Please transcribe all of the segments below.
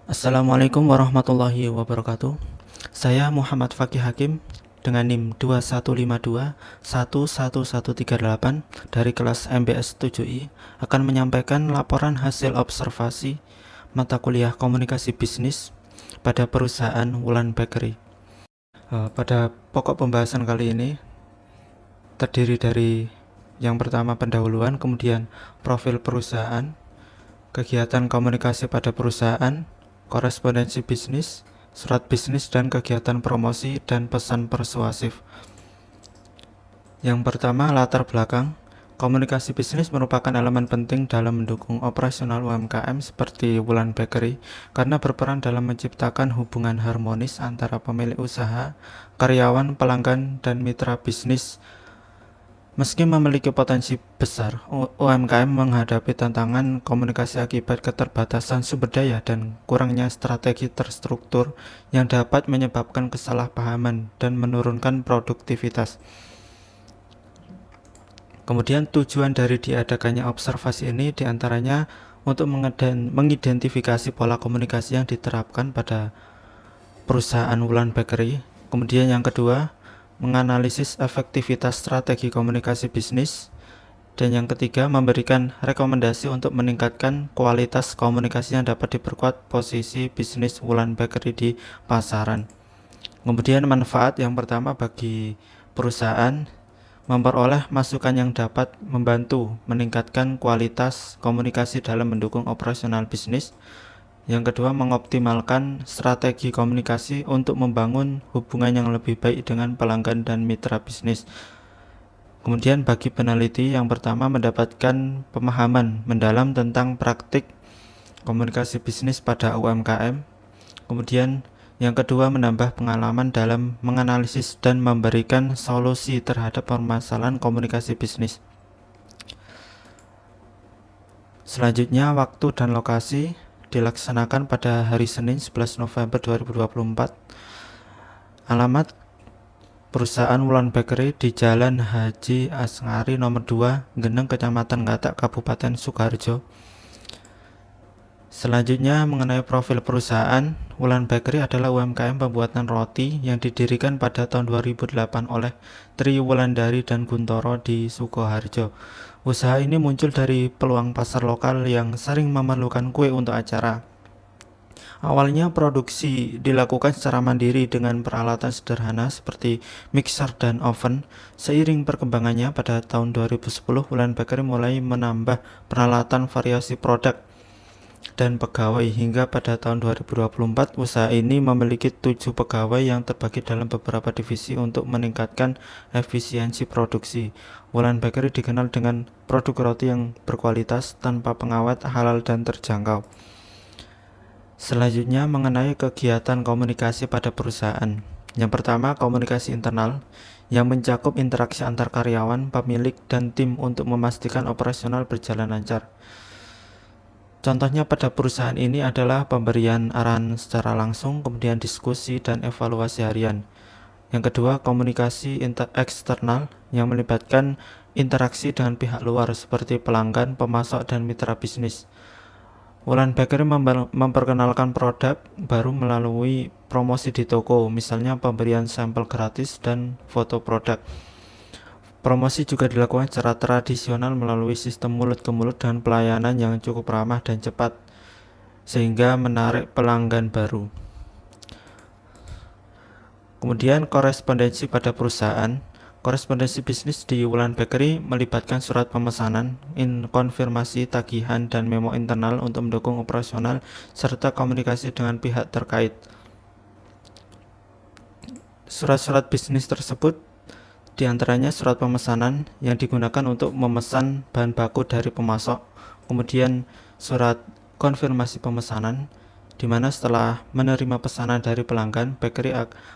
Assalamualaikum warahmatullahi wabarakatuh. Saya Muhammad Fakih Hakim dengan NIM 2152111138 dari kelas MBS 7I akan menyampaikan laporan hasil observasi mata kuliah komunikasi bisnis pada perusahaan Wulan Bakery. Pada pokok pembahasan kali ini terdiri dari yang pertama pendahuluan, kemudian profil perusahaan, kegiatan komunikasi pada perusahaan, korespondensi bisnis, surat bisnis, dan kegiatan promosi dan pesan persuasif. Yang pertama, latar belakang. Komunikasi bisnis merupakan elemen penting dalam mendukung operasional UMKM seperti Wulan Bakery karena berperan dalam menciptakan hubungan harmonis antara pemilik usaha, karyawan, pelanggan, dan mitra bisnis. Meski memiliki potensi besar, UMKM menghadapi tantangan komunikasi akibat keterbatasan sumber daya dan kurangnya strategi terstruktur yang dapat menyebabkan kesalahpahaman dan menurunkan produktivitas. Kemudian tujuan dari diadakannya observasi ini diantaranya untuk mengidentifikasi pola komunikasi yang diterapkan pada perusahaan Wulan Bakery. Kemudian yang kedua, menganalisis efektivitas strategi komunikasi bisnis. Dan yang ketiga, memberikan rekomendasi untuk meningkatkan kualitas komunikasi yang dapat diperkuat posisi bisnis Wulan Bakery di pasaran. Kemudian manfaat yang pertama bagi perusahaan, memperoleh masukan yang dapat membantu meningkatkan kualitas komunikasi dalam mendukung operasional bisnis. Yang kedua, mengoptimalkan strategi komunikasi untuk membangun hubungan yang lebih baik dengan pelanggan dan mitra bisnis. Kemudian bagi peneliti, yang pertama mendapatkan pemahaman mendalam tentang praktik komunikasi bisnis pada UMKM. Kemudian yang kedua, menambah pengalaman dalam menganalisis dan memberikan solusi terhadap permasalahan komunikasi bisnis. Selanjutnya, waktu dan lokasi dilaksanakan pada hari Senin 11 November 2024. Alamat perusahaan Wulan Bakery di Jalan Haji Asngari nomor 2, Geneng, Kecamatan Ngatak, Kabupaten Sukoharjo. Selanjutnya mengenai profil perusahaan, Wulan Bakery adalah UMKM pembuatan roti yang didirikan pada tahun 2008 oleh Tri Wulandari dan Guntoro di Sukoharjo. Usaha ini muncul dari peluang pasar lokal yang sering memerlukan kue untuk acara. Awalnya produksi dilakukan secara mandiri dengan peralatan sederhana seperti mixer dan oven. Seiring perkembangannya pada tahun 2010, Wulan Bakery mulai menambah peralatan, variasi produk, dan pegawai hingga pada tahun 2024 usaha ini memiliki 7 pegawai yang terbagi dalam beberapa divisi untuk meningkatkan efisiensi produksi. Wulan Bakery dikenal dengan produk roti yang berkualitas, tanpa pengawet, halal, dan terjangkau. Selanjutnya mengenai kegiatan komunikasi pada perusahaan. Yang pertama, komunikasi internal yang mencakup interaksi antar karyawan, pemilik, dan tim untuk memastikan operasional berjalan lancar. Contohnya pada perusahaan ini adalah pemberian arahan secara langsung, kemudian diskusi dan evaluasi harian. Yang kedua, komunikasi eksternal yang melibatkan interaksi dengan pihak luar seperti pelanggan, pemasok, dan mitra bisnis. Wulan Bakery memperkenalkan produk baru melalui promosi di toko, misalnya pemberian sampel gratis dan foto produk. Promosi juga dilakukan secara tradisional melalui sistem mulut ke mulut dan pelayanan yang cukup ramah dan cepat, sehingga menarik pelanggan baru. Kemudian korespondensi pada perusahaan. Korespondensi bisnis di Wulan Bakery melibatkan surat pemesanan, konfirmasi tagihan, dan memo internal untuk mendukung operasional serta komunikasi dengan pihak terkait. Surat-surat bisnis tersebut diantaranya surat pemesanan yang digunakan untuk memesan bahan baku dari pemasok, kemudian surat konfirmasi pemesanan, di mana setelah menerima pesanan dari pelanggan,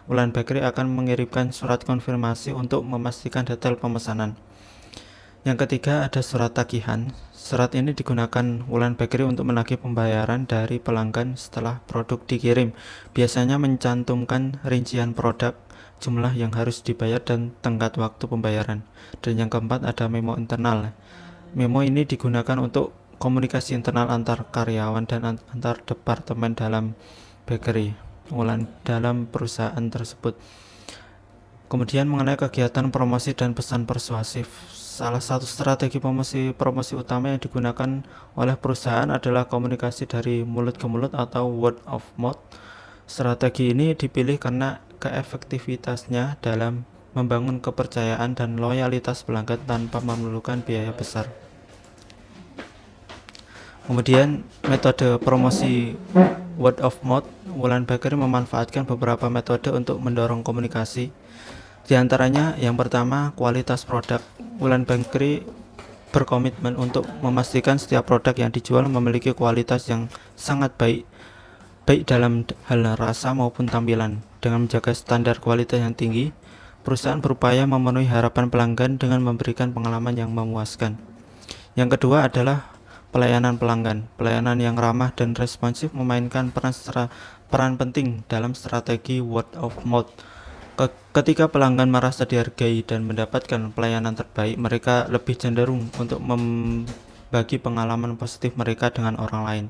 Wulan Bakery akan mengirimkan surat konfirmasi untuk memastikan detail pemesanan. Yang ketiga, ada surat tagihan. Surat ini digunakan Wulan Bakery untuk menagih pembayaran dari pelanggan setelah produk dikirim. Biasanya mencantumkan rincian produk, jumlah yang harus dibayar, dan tenggat waktu pembayaran. Dan yang keempat, ada memo internal. Memo ini digunakan untuk komunikasi internal antar karyawan dan antar departemen dalam bakery dalam perusahaan tersebut. Kemudian mengenai kegiatan promosi dan pesan persuasif, salah satu strategi promosi utama yang digunakan oleh perusahaan adalah komunikasi dari mulut ke mulut atau word of mouth. Strategi ini dipilih karena keefektivitasnya dalam membangun kepercayaan dan loyalitas pelanggan tanpa memerlukan biaya besar. Kemudian metode promosi word of mouth, Wulan Bakery memanfaatkan beberapa metode untuk mendorong komunikasi. Di antaranya yang pertama, kualitas produk. Wulan Bakery berkomitmen untuk memastikan setiap produk yang dijual memiliki kualitas yang sangat baik dalam hal rasa maupun tampilan. Dengan menjaga standar kualitas yang tinggi, perusahaan berupaya memenuhi harapan pelanggan dengan memberikan pengalaman yang memuaskan. Yang kedua adalah pelayanan pelanggan. Pelayanan yang ramah dan responsif memainkan peran penting dalam strategi word of mouth. Ketika pelanggan merasa dihargai dan mendapatkan pelayanan terbaik, mereka lebih cenderung untuk membagi pengalaman positif mereka dengan orang lain.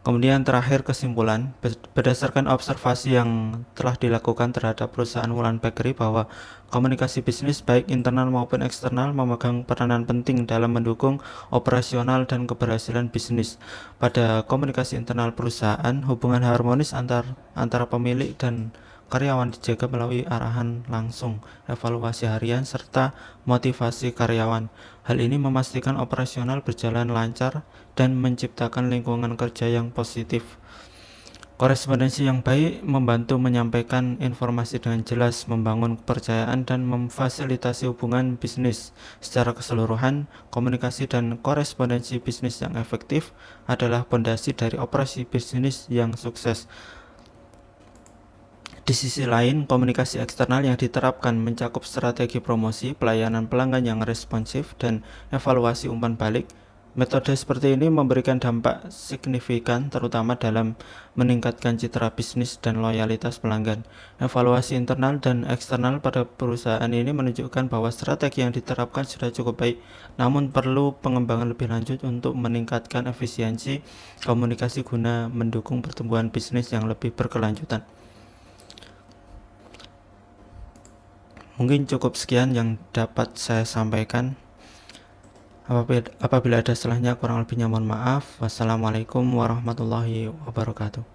Kemudian terakhir, kesimpulan, berdasarkan observasi yang telah dilakukan terhadap perusahaan Wulan Bakery bahwa komunikasi bisnis baik internal maupun eksternal memegang peranan penting dalam mendukung operasional dan keberhasilan bisnis. Pada komunikasi internal perusahaan, hubungan harmonis antara pemilik dan karyawan dijaga melalui arahan langsung, evaluasi harian, serta motivasi karyawan. Hal ini memastikan operasional berjalan lancar dan menciptakan lingkungan kerja yang positif. Korespondensi yang baik membantu menyampaikan informasi dengan jelas, membangun kepercayaan, dan memfasilitasi hubungan bisnis. Secara keseluruhan, komunikasi dan korespondensi bisnis yang efektif adalah fondasi dari operasi bisnis yang sukses. Di sisi lain, komunikasi eksternal yang diterapkan mencakup strategi promosi, pelayanan pelanggan yang responsif, dan evaluasi umpan balik. Metode seperti ini memberikan dampak signifikan terutama dalam meningkatkan citra bisnis dan loyalitas pelanggan. Evaluasi internal dan eksternal pada perusahaan ini menunjukkan bahwa strategi yang diterapkan sudah cukup baik, namun perlu pengembangan lebih lanjut untuk meningkatkan efisiensi komunikasi guna mendukung pertumbuhan bisnis yang lebih berkelanjutan. Mungkin cukup sekian yang dapat saya sampaikan. Apabila ada salahnya, kurang lebihnya mohon maaf. Wassalamualaikum warahmatullahi wabarakatuh.